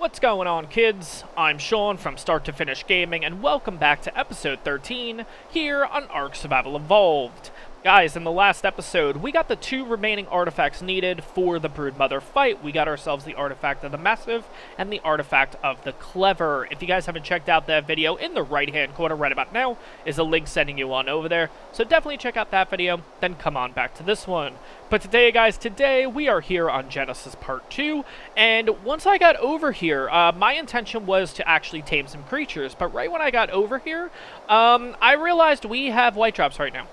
What's going on, kids? I'm Sean from Start to Finish Gaming, and welcome back to episode 13 here on ARK Survival Evolved. Guys, in the last episode, we got the 2 remaining artifacts needed for the Broodmother fight. We got ourselves the Artifact of the Massive and the Artifact of the Clever. If you guys haven't checked out that video, in the right-hand corner right about now is a link sending you on over there. So definitely check out that video, then come on back to this one. But today, guys, we are here on Genesis Part 2, and once I got over here, my intention was to actually tame some creatures, but right when I got over here, I realized we have white drops right now.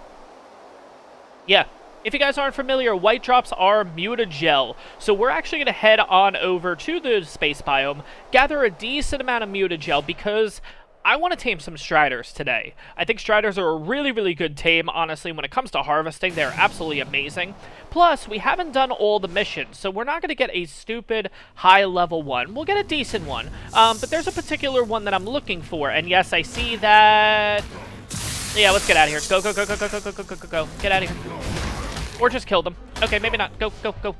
Yeah, if you guys aren't familiar, white drops are mutagel. So we're actually going to head on over to the space biome, gather a decent amount of mutagel because I want to tame some Stryders today. I think Stryders are a really, really good tame, honestly. When it comes to harvesting, they're absolutely amazing. Plus, we haven't done all the missions, so we're not going to get a stupid high-level one. We'll get a decent one, but there's a particular one that I'm looking for, and yes, I see that... Yeah, let's get out of here. Go, go, go, go, go, go, go, go, go, go, go. Get out of here. Or just kill them. Okay, maybe not. Go, go, go.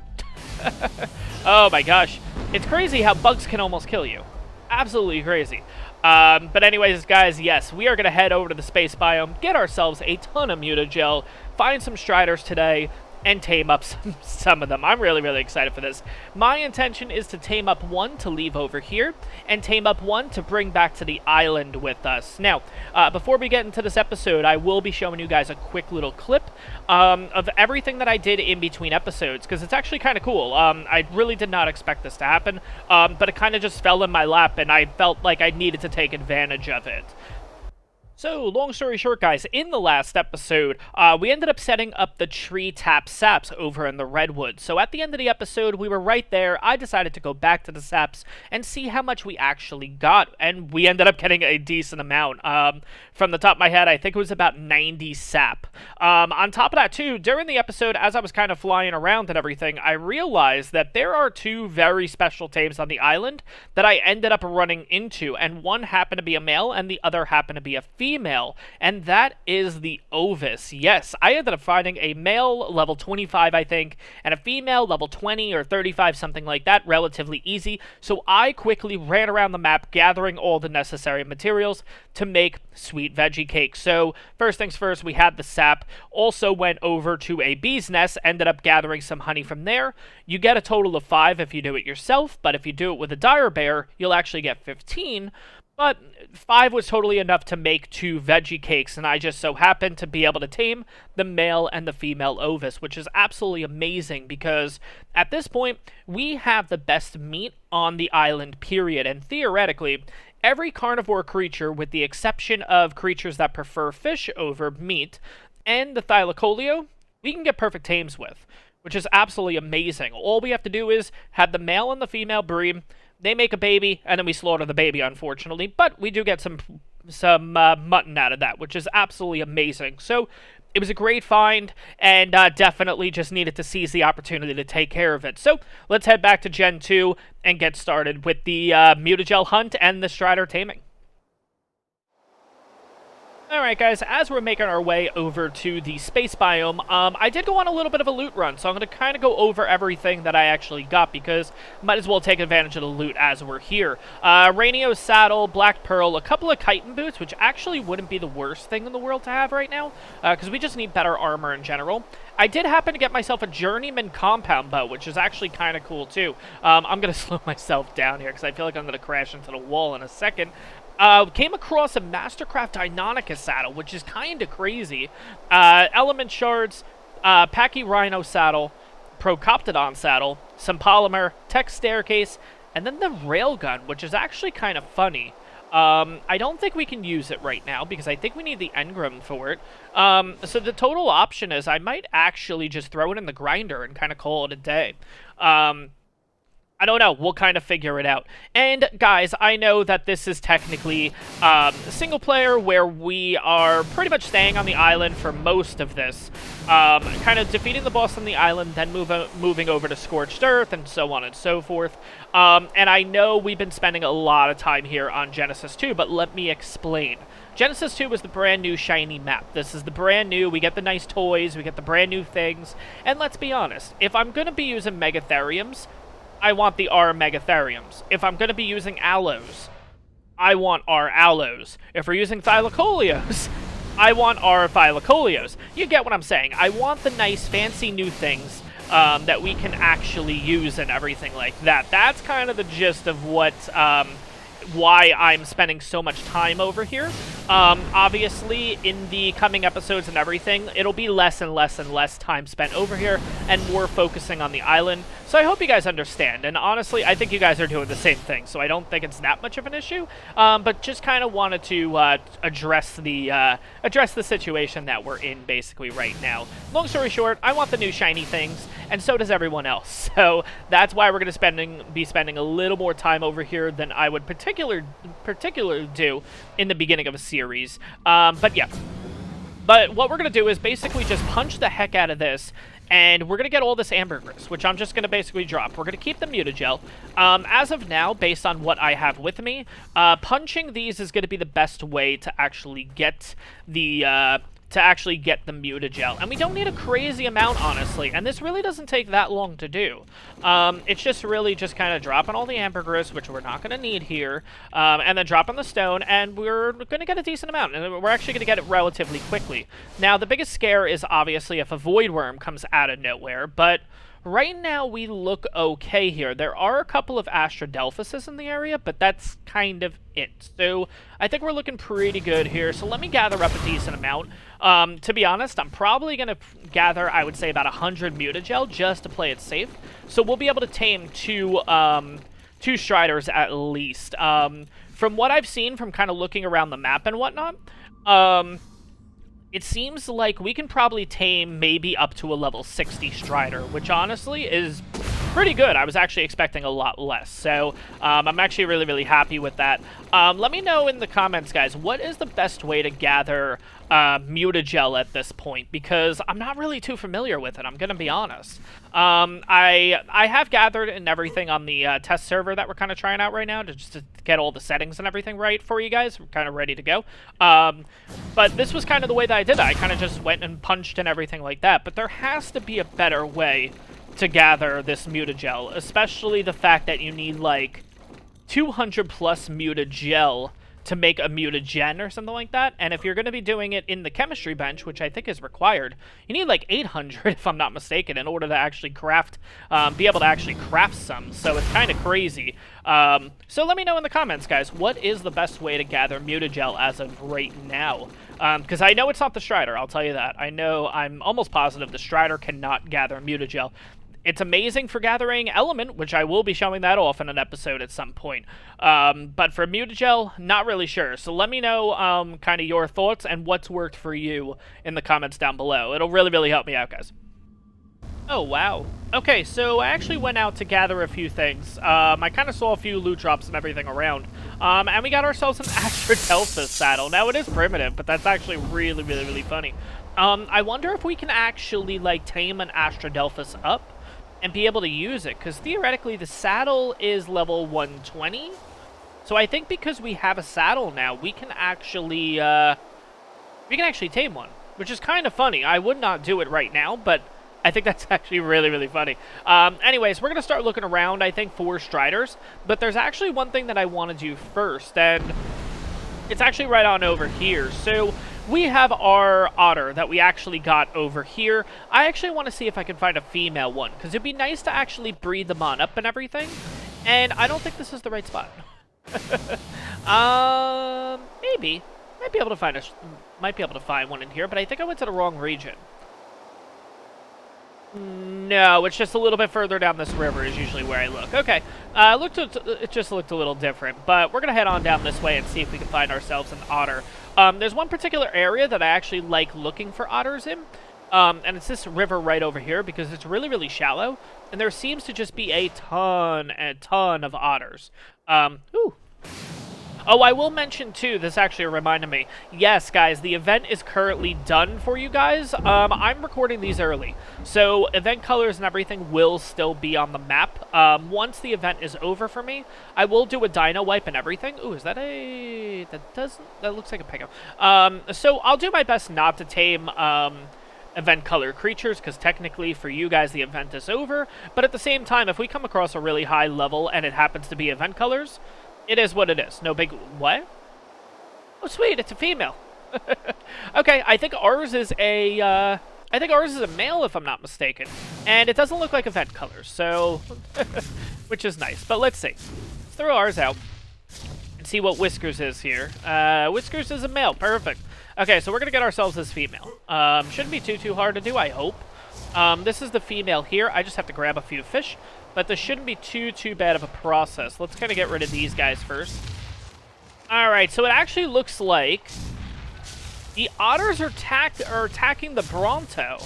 Oh my gosh. It's crazy how bugs can almost kill you. Absolutely crazy. But anyways, guys, yes, we are going to head over to the space biome, get ourselves a ton of mutagel, find some Stryders today, and tame up some of them. I'm really, really excited for this. My intention is to tame up one to leave over here, and tame up one to bring back to the island with us. Now, before we get into this episode, I will be showing you guys a quick little clip of everything that I did in between episodes, because it's actually kind of cool. I really did not expect this to happen, but it kind of just fell in my lap, and I felt like I needed to take advantage of it. So, long story short, guys, in the last episode, we ended up setting up the tree tap saps over in the redwoods. So at the end of the episode, we were right there. I decided to go back to the saps and see how much we actually got, and we ended up getting a decent amount. From the top of my head, I think it was about 90 sap. On top of that, too, during the episode, as I was kind of flying around and everything, I realized that there are 2 very special tames on the island that I ended up running into, and one happened to be a male, and the other happened to be a female, and that is the Ovis. Yes, I ended up finding a male level 25, I think, and a female level 20 or 35, something like that, relatively easy. So I quickly ran around the map gathering all the necessary materials to make sweet veggie cake. So first things first, we had the sap, also went over to a bee's nest, ended up gathering some honey from there. You get a total of 5 if you do it yourself, but if you do it with a dire bear, you'll actually get 15. But 5 was totally enough to make 2 veggie cakes, and I just so happened to be able to tame the male and the female Ovis, which is absolutely amazing because at this point, we have the best meat on the island, period. And theoretically, every carnivore creature, with the exception of creatures that prefer fish over meat, and the Thylacoleo, we can get perfect tames with, which is absolutely amazing. All we have to do is have the male and the female breed. They make a baby, and then we slaughter the baby, unfortunately. But we do get some mutton out of that, which is absolutely amazing. So it was a great find, and definitely just needed to seize the opportunity to take care of it. So let's head back to Gen 2 and get started with the mutagel hunt and the Stryder taming. Alright guys, as we're making our way over to the space biome, I did go on a little bit of a loot run, so I'm going to kind of go over everything that I actually got, because might as well take advantage of the loot as we're here. Rainio saddle, black pearl, a couple of chitin boots, which actually wouldn't be the worst thing in the world to have right now, because we just need better armor in general. I did happen to get myself a journeyman compound bow, which is actually kind of cool too. I'm going to slow myself down here, because I feel like I'm going to crash into the wall in a second. Came across a Mastercraft Deinonychus saddle, which is kind of crazy. Element shards, Pachyrhino saddle, Procoptodon saddle, some polymer, tech staircase, and then the railgun, which is actually kind of funny. I don't think we can use it right now because I think we need the engram for it. So the total option is I might actually just throw it in the grinder and kind of call it a day. I don't know. We'll kind of figure it out. And, guys, I know that this is technically single player where we are pretty much staying on the island for most of this. Kind of defeating the boss on the island, then moving over to Scorched Earth, and so on and so forth. And I know we've been spending a lot of time here on Genesis 2, but let me explain. Genesis 2 was the brand new shiny map. This is the brand new, we get the nice toys, we get the brand new things. And let's be honest, if I'm going to be using Megatheriums, I want the R megatheriums. If I'm going to be using aloes, I want R aloes. If we're using thylacoleos, I want R thylacoleos. You get what I'm saying. I want the nice, fancy new things that we can actually use and everything like that. That's kind of the gist of what... why I'm spending so much time over here. Obviously, in the coming episodes and everything, it'll be less and less and less time spent over here and more focusing on the island. So I hope you guys understand. And honestly, I think you guys are doing the same thing, so I don't think it's that much of an issue. But just kind of wanted to address the situation that we're in basically right now. Long story short, I want the new shiny things, and so does everyone else. So that's why we're going to be spending a little more time over here than I would particularly do in the beginning of a series. But yeah. But what we're going to do is basically just punch the heck out of this, and we're going to get all this ambergris, which I'm just going to basically drop. We're going to keep the mutagel. As of now, based on what I have with me, punching these is going to be the best way to actually get the... mutagel. And we don't need a crazy amount, honestly, and this really doesn't take that long to do. It's just really just kind of dropping all the ambergris, which we're not going to need here, and then dropping the stone, and we're going to get a decent amount, and we're actually going to get it relatively quickly. Now, the biggest scare is obviously if a void worm comes out of nowhere, but right now we look okay here. There are a couple of Astradelphuses in the area, but that's kind of it. So I think we're looking pretty good here. So let me gather up a decent amount. To be honest, I'm probably going to gather, I would say, about 100 mutagel just to play it safe. So we'll be able to tame two Stryders at least. From what I've seen from kind of looking around the map and whatnot, it seems like we can probably tame maybe up to a level 60 Stryder, which honestly is pretty good. I was actually expecting a lot less, so I'm actually really, really happy with that. Let me know in the comments, guys, what is the best way to gather mutagel at this point, because I'm not really too familiar with it, I'm going to be honest. I have gathered and everything on the test server that we're kind of trying out right now, just to get all the settings and everything right for you guys. We're kind of ready to go. But this was kind of the way that I did it. I kind of just went and punched and everything like that, but there has to be a better way to gather this mutagel, especially the fact that you need like 200 plus mutagel to make a mutagen or something like that. And if you're going to be doing it in the chemistry bench, which I think is required, you need like 800 if I'm not mistaken in order to actually craft, be able to actually craft some. So it's kind of crazy. So let me know in the comments, guys, what is the best way to gather mutagel as of right now? Because I know it's not the Stryder, I'll tell you that. I'm almost positive the Stryder cannot gather mutagel. It's amazing for gathering element, which I will be showing that off in an episode at some point. But for mutagel, not really sure. So let me know kind of your thoughts and what's worked for you in the comments down below. It'll really, really help me out, guys. Oh, wow. Okay, so I actually went out to gather a few things. I kind of saw a few loot drops and everything around. And we got ourselves an Astradelphus saddle. Now, it is primitive, but that's actually really, really, really funny. I wonder if we can actually, like, tame an Astradelphus up and be able to use it, because theoretically the saddle is level 120. So I think because we have a saddle now, we can actually tame one, which is kind of funny. I would not do it right now, but I think that's actually really, really funny. Anyways, we're going to start looking around, I think, for Stryders, but there's actually one thing that I want to do first, and it's actually right on over here. So we have our otter that we actually got over here. I actually want to see if I can find a female one, because it'd be nice to actually breed them on up and everything. And I don't think this is the right spot. Maybe. Might be able to find one in here, but I think I went to the wrong region. No, it's just a little bit further down this river is usually where I look. Okay, it just looked a little different, but we're going to head on down this way and see if we can find ourselves an otter. There's one particular area that I actually like looking for otters in, and it's this river right over here because it's really, really shallow, and there seems to just be a ton of otters. Ooh. Oh, I will mention, too, this actually reminded me. Yes, guys, the event is currently done for you guys. I'm recording these early, so event colors and everything will still be on the map. Once the event is over for me, I will do a dino wipe and everything. Ooh, is that a... that looks like a pickup. So I'll do my best not to tame event color creatures, because technically for you guys the event is over, but at the same time, if we come across a really high level and it happens to be event colors, it is what it is. No big... What? Oh, sweet, it's a female. Okay, I think ours is a... I think ours is a male, if I'm not mistaken. And it doesn't look like event colors, so... which is nice. But let's see. Let's throw ours out and see what Whiskers is here. Whiskers is a male. Perfect. Okay, so we're going to get ourselves this female. Shouldn't be too hard to do, I hope. This is the female here. I just have to grab a few fish. But this shouldn't be too bad of a process. Let's kind of get rid of these guys first. Alright, so it actually looks like... the otters are attacking the Bronto.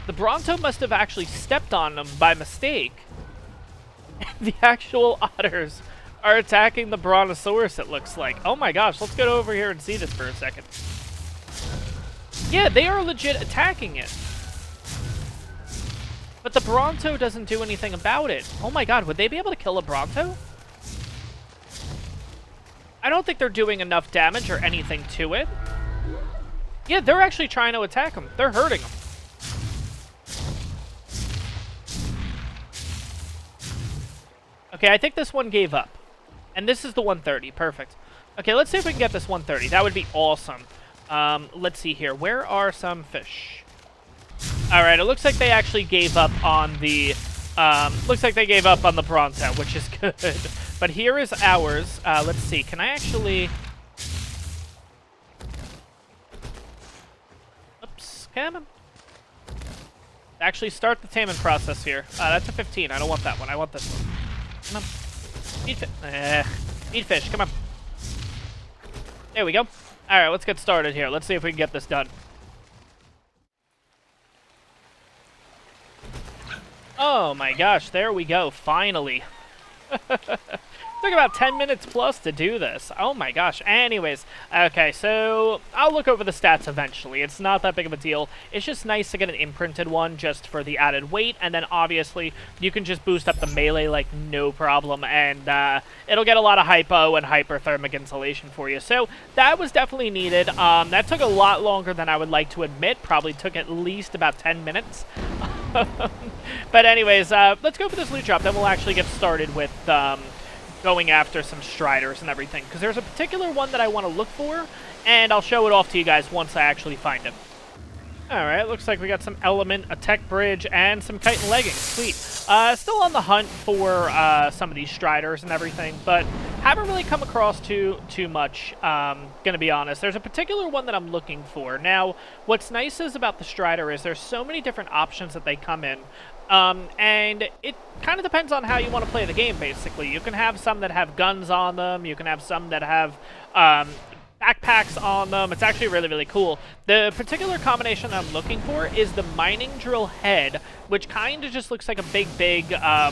The Bronto must have actually stepped on them by mistake. The actual otters are attacking the Brontosaurus, it looks like. Oh my gosh, let's go over here and see this for a second. Yeah, they are legit attacking it. But the Bronto doesn't do anything about it. Oh my god, would they be able to kill a Bronto? I don't think they're doing enough damage or anything to it. Yeah, they're actually trying to attack him. They're hurting him. Okay, I think this one gave up. And this is the 130. Perfect. Okay, let's see if we can get this 130. That would be awesome. Let's see here. Where are some fish? Alright, it looks like they actually gave up on the... looks like they gave up on the Bronto, which is good. But here is ours. Let's see. Can I actually... Come on. Actually start the taming process here. That's a 15. I don't want that one. I want this one. Come on. Eat fish. Come on. There we go. Alright, let's get started here. Let's see if we can get this done. Oh my gosh, there we go. Finally. Took about 10 minutes plus to do this. Oh my gosh. Anyways, okay, so I'll look over the stats eventually. It's not that big of a deal. It's just nice to get an imprinted one just for the added weight, and then obviously you can just boost up the melee like no problem, and it'll get a lot of hypo and hyperthermic insulation for you. So that was definitely needed. That took a lot longer than I would like to admit. Probably took at least about 10 minutes. But anyways, let's go for this loot drop. Then we'll actually get started with... going after some Stryders and everything, because there's a particular one that I want to look for, and I'll show it off to you guys once I actually find him. Alright, looks like we got some element, a tech bridge, and some kite and leggings. Sweet. Still on the hunt for some of these Stryders and everything, but haven't really come across too much, gonna be honest. There's a particular one that I'm looking for. Now, what's nice is about the Stryder is there's so many different options that they come in. And it kind of depends on how you want to play the game, basically. You can have some that have guns on them. You can have some that have backpacks on them. It's actually really cool. The particular combination I'm looking for is the mining drill head, which kind of just looks like a big, I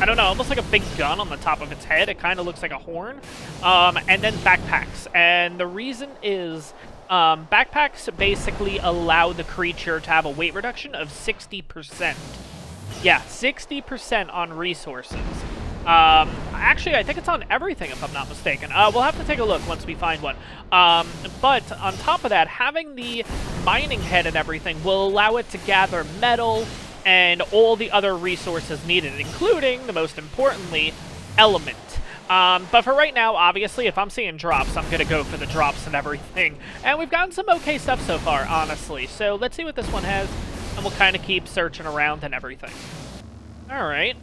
don't know, almost like a big gun on the top of its head. It kind of looks like a horn. And then backpacks. And the reason is... backpacks basically allow the creature to have a weight reduction of 60%. Yeah, 60% on resources. Actually, I think it's on everything, if I'm not mistaken. We'll have to take a look once we find one. But on top of that, having the mining head and everything will allow it to gather metal and all the other resources needed, including, the most importantly, element. But for right now, obviously, if I'm seeing drops, I'm going to go for the drops and everything. And we've gotten some okay stuff so far, honestly. So let's see what this one has, and we'll kind of keep searching around and everything. Alright,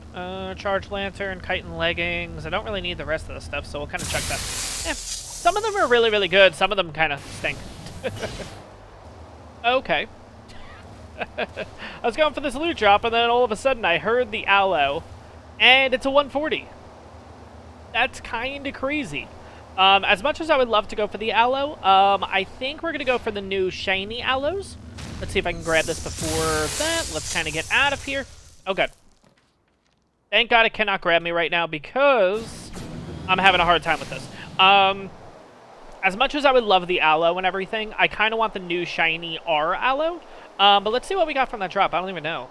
charge lantern, kite and leggings. I don't really need the rest of the stuff, so we'll kind of check that. Yeah, some of them are really good. Some of them kind of stink. Okay. I was going for this loot drop, and then all of a sudden I heard the aloe, and it's a 140. That's kind of crazy. As much as I would love to go for the aloe, I think we're going to go for the new shiny aloes. Let's see if I can grab this before that. Let's kind of get out of here. Oh, good. Thank God it cannot grab me right now because I'm having a hard time with this. As much as I would love the aloe and everything, I kind of want the new shiny R aloe. But let's see what we got from that drop. I don't even know.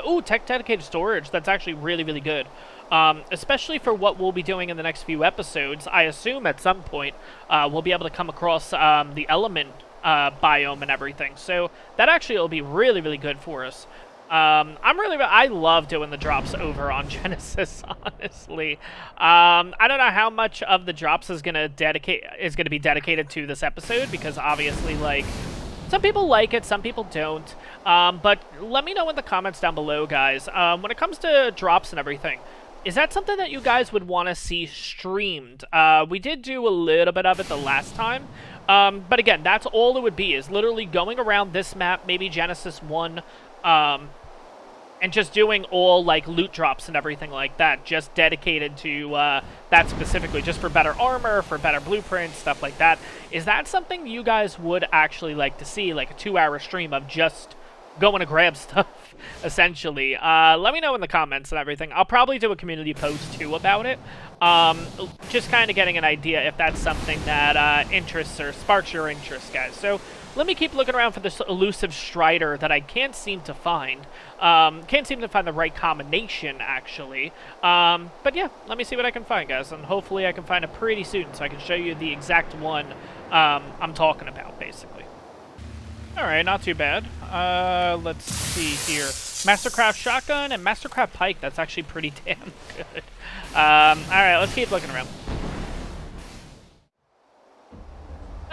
Ooh, tech dedicated storage. That's actually really good. Especially for what we'll be doing in the next few episodes. I assume at some point we'll be able to come across the element biome and everything. So that actually will be really, really good for us. I love doing the drops over on Genesis, honestly. I don't know how much of the drops is gonna be dedicated to this episode, because obviously, like, some people like it, some people don't. But let me know in the comments down below, guys. When it comes to drops and everything, is that something that you guys would want to see streamed? We did do a little bit of it the last time. But again, that's all it would be, is literally going around this map, maybe Genesis 1, and just doing all, like, loot drops and everything like that, just dedicated to that specifically, just for better armor, for better blueprints, stuff like that. Is that something you guys would actually like to see, like a 2-hour stream of just going to grab stuff, essentially? Let me know in the comments and everything. I'll probably do a community post, too, about it. Just kind of getting an idea if that's something that interests or sparks your interest, guys. So let me keep looking around for this elusive Stryder that I can't seem to find. Can't seem to find the right combination, actually. But yeah, let me see what I can find, guys. And hopefully I can find it pretty soon so I can show you the exact one I'm talking about, basically. Alright, not too bad. Let's see here. Mastercraft Shotgun and Mastercraft Pike. That's actually pretty damn good. Alright, let's keep looking around.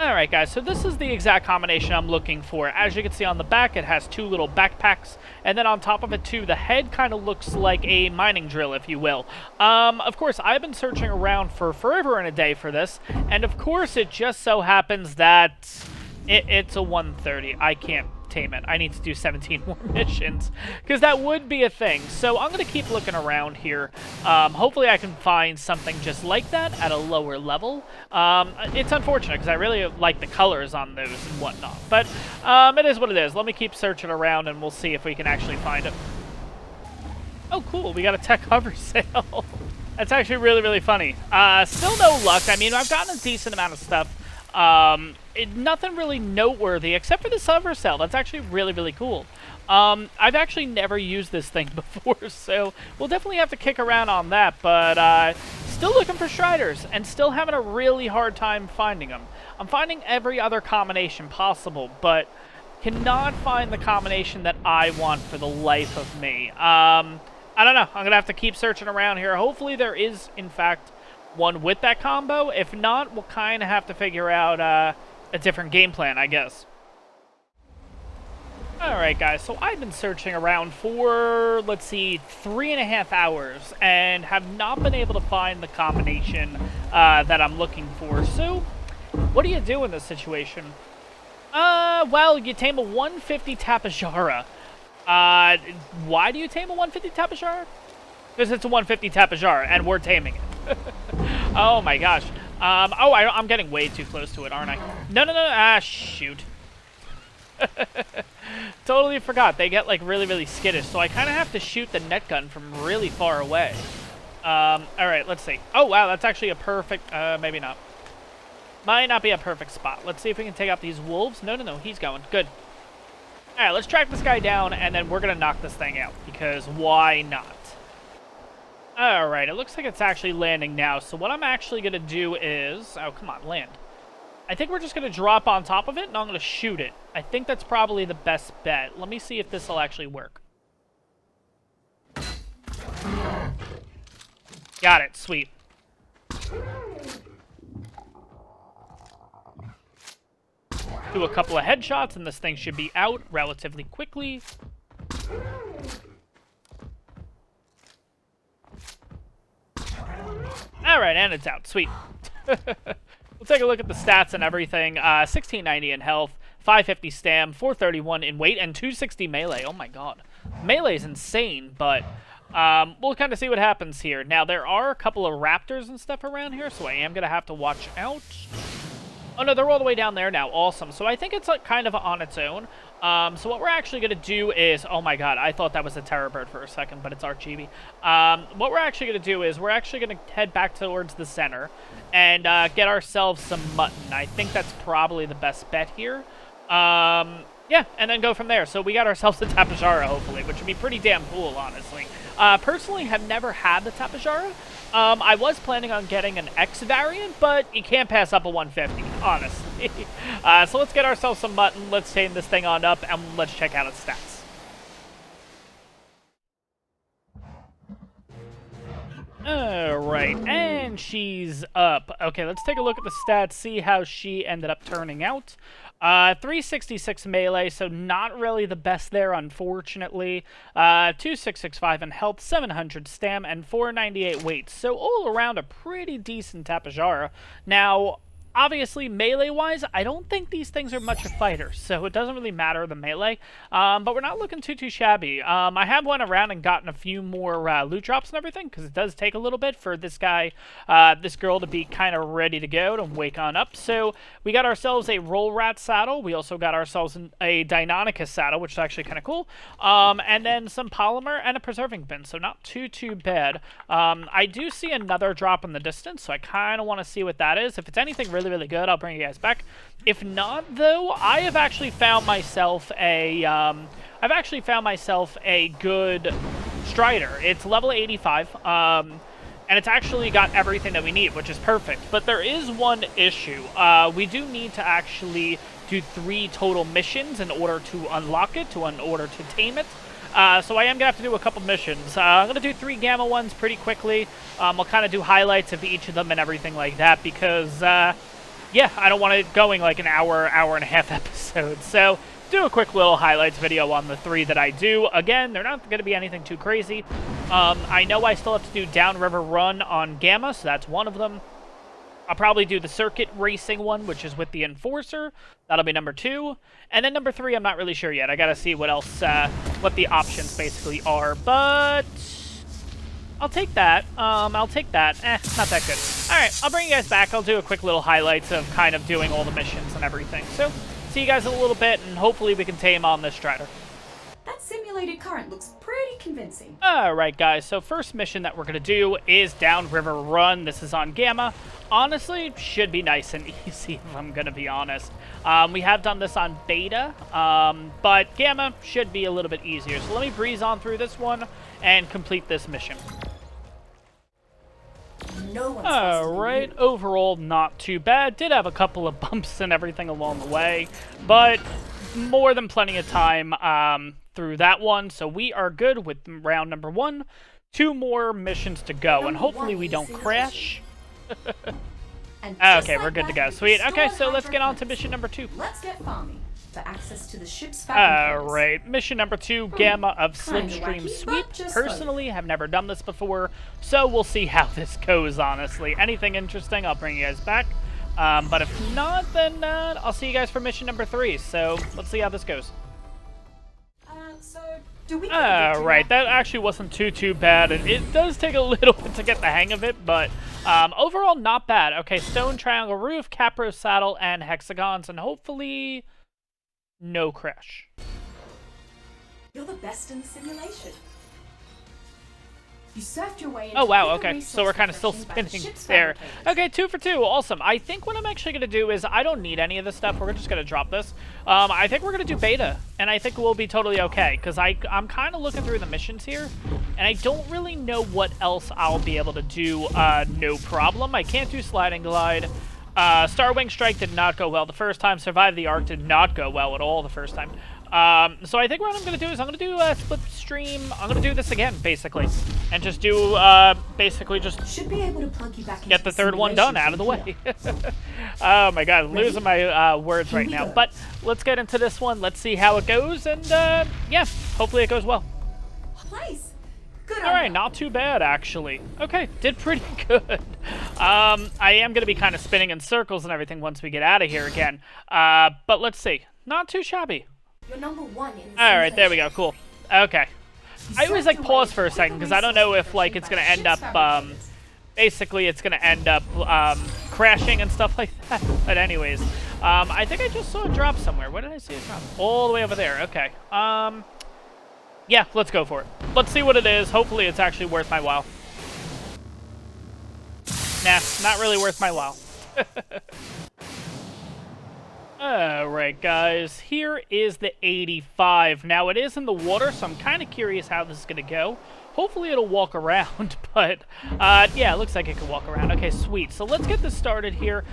Alright, guys, so this is the exact combination I'm looking for. As you can see on the back, it has 2 little backpacks, and then on top of it, too, the head kind of looks like a mining drill, if you will. Of course, I've been searching around for forever and a day for this, and of course, it just so happens that it's a 130. I can't tame it. I need to do 17 more missions, because that would be a thing. So I'm going to keep looking around here. Hopefully I can find something just like that at a lower level. It's unfortunate, because I really like the colors on those and whatnot. But it is what it is. Let me keep searching around, and we'll see if we can actually find it. Oh, cool. We got a tech hover sale. That's actually really, really funny. Still no luck. I mean, I've gotten a decent amount of stuff. Nothing really noteworthy except for the hover cell. That's actually really, really cool. I've actually never used this thing before, so we'll definitely have to kick around on that, but still looking for Stryders and still having a really hard time finding them. I'm finding every other combination possible, but cannot find the combination that I want for the life of me. I don't know. I'm going to have to keep searching around here. Hopefully there is, in fact, one with that combo. If not, we'll kind of have to figure out a different game plan, I guess. Alright, guys, so I've been searching around for, let's see, 3.5 hours, and have not been able to find the combination that I'm looking for. So, what do you do in this situation? Well, you tame a 150 Tapejara. Why do you tame a 150 Tapejara? Because it's a 150 Tapejara, and we're taming it. Oh my gosh. I'm getting way too close to it, aren't I? No. Ah, shoot. Totally forgot. They get, like, really, really skittish, so I kind of have to shoot the net gun from really far away. Alright, let's see. Oh, wow, that's actually a perfect... maybe not. Might not be a perfect spot. Let's see if we can take out these wolves. No, he's going. Good. Alright, let's track this guy down, and then we're going to knock this thing out, because why not? Alright, it looks like it's actually landing now, so what I'm actually going to do is... Oh, come on, land. I think we're just going to drop on top of it, and I'm going to shoot it. I think that's probably the best bet. Let me see if this will actually work. Got it, sweet. Do a couple of headshots, and this thing should be out relatively quickly. Alright, and it's out. Sweet. We'll take a look at the stats and everything. 1690 in health, 550 stam, 431 in weight, and 260 melee. Oh my god. Melee is insane, but we'll kind of see what happens here. Now, there are a couple of raptors and stuff around here, so I am going to have to watch out. Oh no, they're all the way down there now. Awesome. So I think it's like kind of on its own. So what we're actually going to do is... Oh my god, I thought that was a terror bird for a second, but it's Archibi. What we're actually going to do is we're actually going to head back towards the center and get ourselves some mutton. I think that's probably the best bet here. Yeah, and then go from there. So we got ourselves a Tapejara, hopefully, which would be pretty damn cool, honestly. Personally, have never had the Tapejara. I was planning on getting an X variant, but you can't pass up a 150, honestly. So let's get ourselves some mutton, let's tame this thing on up, and let's check out its stats. Alright, and she's up. Okay, let's take a look at the stats, see how she ended up turning out. 366 melee, so not really the best there, unfortunately. 2665 in health, 700 stam, and 498 weight. So all around a pretty decent Tapejara. Now, obviously, melee-wise, I don't think these things are much of fighters, so it doesn't really matter the melee. But we're not looking too shabby. I have went around and gotten a few more loot drops and everything, because it does take a little bit for this guy, this girl to be kind of ready to go, to wake on up. So we got ourselves a Roll Rat saddle. We also got ourselves a Deinonychus saddle, which is actually kind of cool. And then some polymer and a preserving bin, so not too bad. I do see another drop in the distance, so I kind of want to see what that is. If it's anything really good, I'll bring you guys back. If not, though, I have actually found myself a good Stryder. It's level 85, and it's actually got everything that we need, which is perfect. But there is one issue. We do need to actually do 3 total missions in order to unlock it, in order to tame it. So I am going to have to do a couple missions. I'm going to do 3 gamma ones pretty quickly. I'll kind of do highlights of each of them and everything like that because, yeah, I don't want it going like an hour and a half episode. So do a quick little highlights video on the 3 that I do. Again, they're not going to be anything too crazy. I know I still have to do Downriver Run on Gamma, so that's one of them. I'll probably do the circuit racing one, which is with the Enforcer. That'll be number 2. And then number 3, I'm not really sure yet. I gotta see what else, what the options basically are. But I'll take that. I'll take that. Not that good. Alright, I'll bring you guys back. I'll do a quick little highlights of kind of doing all the missions and everything. So, see you guys in a little bit, and hopefully we can tame on this Stryder. That simulated current looks pretty convincing. Alright guys, so first mission that we're going to do is Downriver Run. This is on Gamma. Honestly, should be nice and easy if I'm going to be honest. We have done this on Beta, but Gamma should be a little bit easier. So let me breeze on through this one and complete this mission. Alright, overall not too bad. Did have a couple of bumps and everything along the way, but more than plenty of time through that one, so we are good with round number 1. 2 more missions to go, and hopefully we don't crash. Okay, we're good to go. Sweet. Okay, so let's get on to mission number 2. Let's get farming for access to the ship's Alright, mission number 2, Gamma of Slipstream Sweep. Personally, have never done this before, so we'll see how this goes, honestly. Anything interesting, I'll bring you guys back. But if not, then I'll see you guys for mission number 3. So let's see how this goes. Right, that actually wasn't too bad. It does take a little bit to get the hang of it, but overall not bad. Okay, stone triangle roof, Capro saddle, and hexagons, and hopefully no crash. You're the best in the simulation. You surfed your way into oh wow, okay, so we're kind of still spinning there. Okay, 2 for 2, awesome. I think what I'm actually going to do is, I don't need any of this stuff, we're just going to drop this. I think we're going to do beta, and I think we'll be totally okay, because I'm kind of looking through the missions here, and I don't really know what else I'll be able to do, no problem. I can't do sliding glide. Starwing Strike did not go well the first time, Survive the Ark did not go well at all the first time. So I think what I'm going to do is I'm going to do a Slipstream. I'm going to do this again, basically. And just do, basically just should be able to plug you back get the 3rd one done out of the way. Oh my god, I'm losing my words right now. But let's get into this one. Let's see how it goes. And, yeah, hopefully it goes well. Nice. Good. Alright, not too bad, actually. Okay, did pretty good. I am going to be kind of spinning in circles and everything once we get out of here again. But let's see. Not too shabby. You're number 1 in Alright, there we go, cool. Okay. I always, like, pause for a second, because I don't know if, like, it's gonna end up, basically, it's gonna end up, crashing and stuff like that. But anyways, I think I just saw a drop somewhere. Where did I see a drop? All the way over there, okay. Yeah, let's go for it. Let's see what it is. Hopefully it's actually worth my while. Nah, not really worth my while. Alright guys, here is the 85. Now it is in the water, so I'm kind of curious how this is going to go. Hopefully it'll walk around, but yeah, it looks like it can walk around. Okay, sweet. So let's get this started here.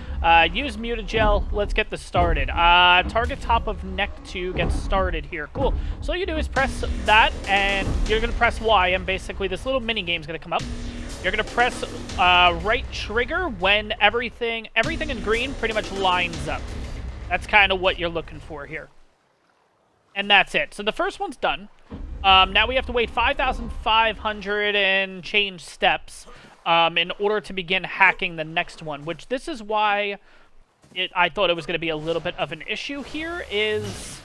Use mutagel. Let's get this started. Target top of neck to get started here. Cool. So all you do is press that, and you're going to press Y, and basically this little mini game is going to come up. You're going to press right trigger when everything in green pretty much lines up. That's kind of what you're looking for here. And that's it. So the first one's done. Now we have to wait 5,500 and change steps in order to begin hacking the next one, which this is why I thought it was going to be a little bit of an issue here is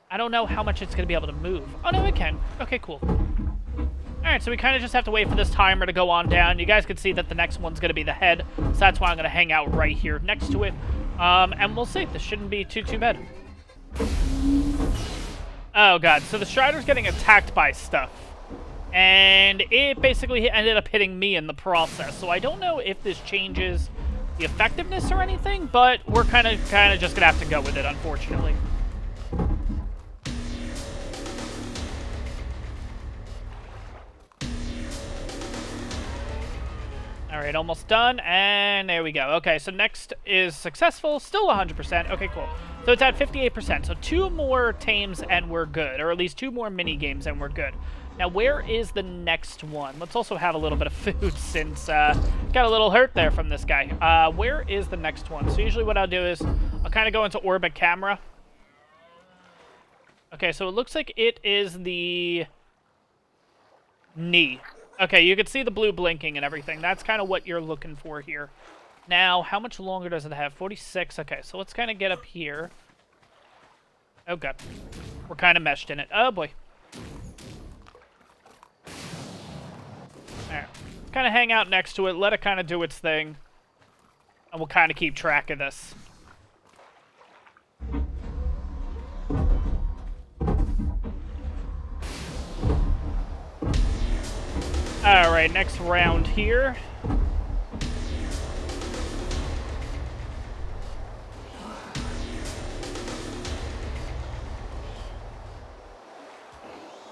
I don't know how much it's going to be able to move. Oh, no, it can. Okay, cool. All right, so we kind of just have to wait for this timer to go on down. You guys can see that the next one's going to be the head, so that's why I'm going to hang out right here next to it. And we'll see. This shouldn't be too bad. Oh, God. So the Stryder's getting attacked by stuff. And it basically ended up hitting me in the process. So I don't know if this changes the effectiveness or anything, but we're kind of just going to have to go with it, unfortunately. All right, almost done, and there we go. Okay, so next is successful, still 100%. Okay, cool. So it's at 58%. So 2 more tames and we're good, or at least 2 more mini games and we're good. Now, where is the next one? Let's also have a little bit of food since got a little hurt there from this guy. Where is the next one? So usually what I'll do is I'll kind of go into orbit camera. Okay, so it looks like it is the knee. Okay, you can see the blue blinking and everything. That's kind of what you're looking for here. Now, how much longer does it have? 46. Okay, so let's kind of get up here. Oh, God. We're kind of meshed in it. Oh, boy. All right. Kind of hang out next to it. Let it kind of do its thing. And we'll kind of keep track of this. All right, next round here.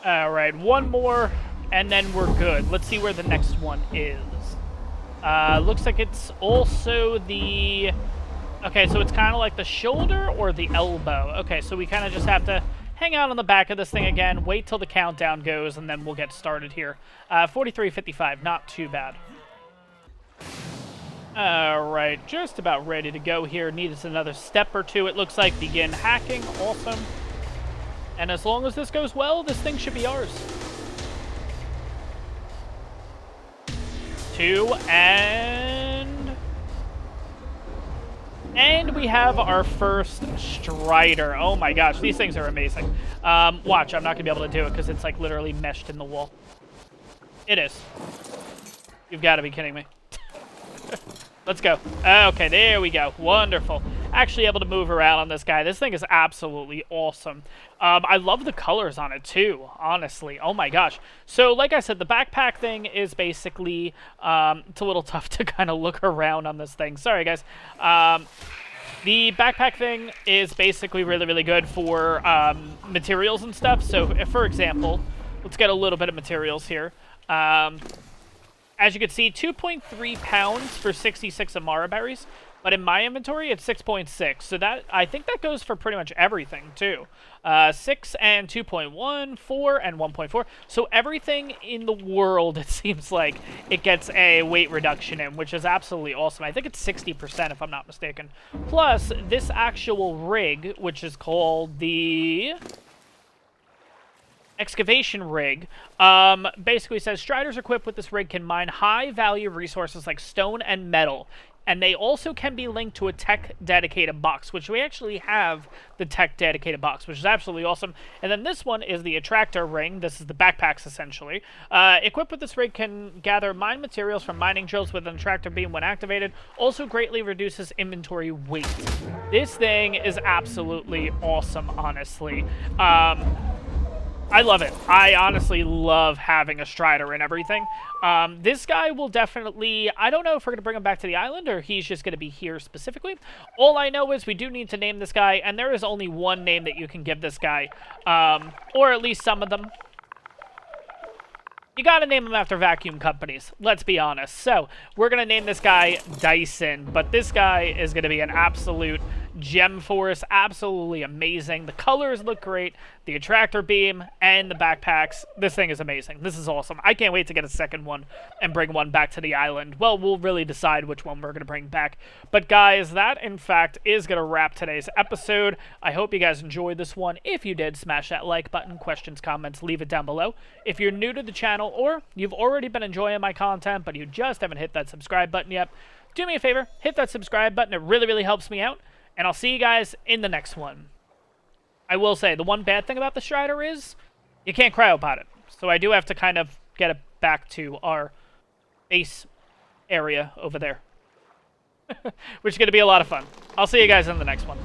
All right, one more, and then we're good. Let's see where the next one is. Looks like it's also the... Okay, so it's kind of like the shoulder or the elbow. Okay, so we kind of just have to hang out on the back of this thing again, wait till the countdown goes, and then we'll get started here. 43:55, not too bad. All right, just about ready to go here. Needs another step or two, it looks like. Begin hacking, awesome. And as long as this goes well, this thing should be ours. 2, and we have our first Stryder. Oh my gosh, these things are amazing. Watch, I'm not going to be able to do it because it's like literally meshed in the wall. It is. You've got to be kidding me. Let's go. Okay, there we go. Wonderful. Actually able to move around on this guy. This thing is absolutely awesome. I love the colors on it too, honestly. Oh my gosh. So like I said, the backpack thing is basically, it's a little tough to kind of look around on this thing. Sorry guys. The backpack thing is basically really, really good for materials and stuff. So if, for example, let's get a little bit of materials here. As you can see, 2.3 pounds for 66 Amara berries, but in my inventory, it's 6.6. So that I think that goes for pretty much everything, too. 6 and 2.1, 4 and 1.4. So everything in the world, it seems like, it gets a weight reduction in, which is absolutely awesome. I think it's 60%, if I'm not mistaken. Plus, this actual rig, which is called the... excavation rig, basically says Striders equipped with this rig can mine high-value resources like stone and metal, and they also can be linked to a tech-dedicated box, which we actually have the tech-dedicated box, which is absolutely awesome. And then this one is the attractor ring. This is the backpacks, essentially. Equipped with this rig can gather mine materials from mining drills with an attractor beam when activated. Also greatly reduces inventory weight. This thing is absolutely awesome, honestly. I love it. I honestly love having a Stryder and everything. This guy will definitely... I don't know if we're going to bring him back to the island or he's just going to be here specifically. All I know is we do need to name this guy, and there is only one name that you can give this guy. Or at least some of them. You gotta name them after vacuum companies, let's be honest. So, we're gonna name this guy Dyson, but this guy is gonna be an absolute gem for us, absolutely amazing. The colors look great, the attractor beam, and the backpacks. This thing is amazing. This is awesome. I can't wait to get a second one and bring one back to the island. Well, we'll really decide which one we're gonna bring back. But guys, that in fact is gonna wrap today's episode. I hope you guys enjoyed this one. If you did, smash that like button, questions, comments, leave it down below. If you're new to the channel, or you've already been enjoying my content, but you just haven't hit that subscribe button yet, do me a favor, hit that subscribe button. It really, really helps me out. And I'll see you guys in the next one. I will say, the one bad thing about the Stryder is you can't cryopod it. So I do have to kind of get it back to our base area over there. Which is going to be a lot of fun. I'll see you guys in the next one.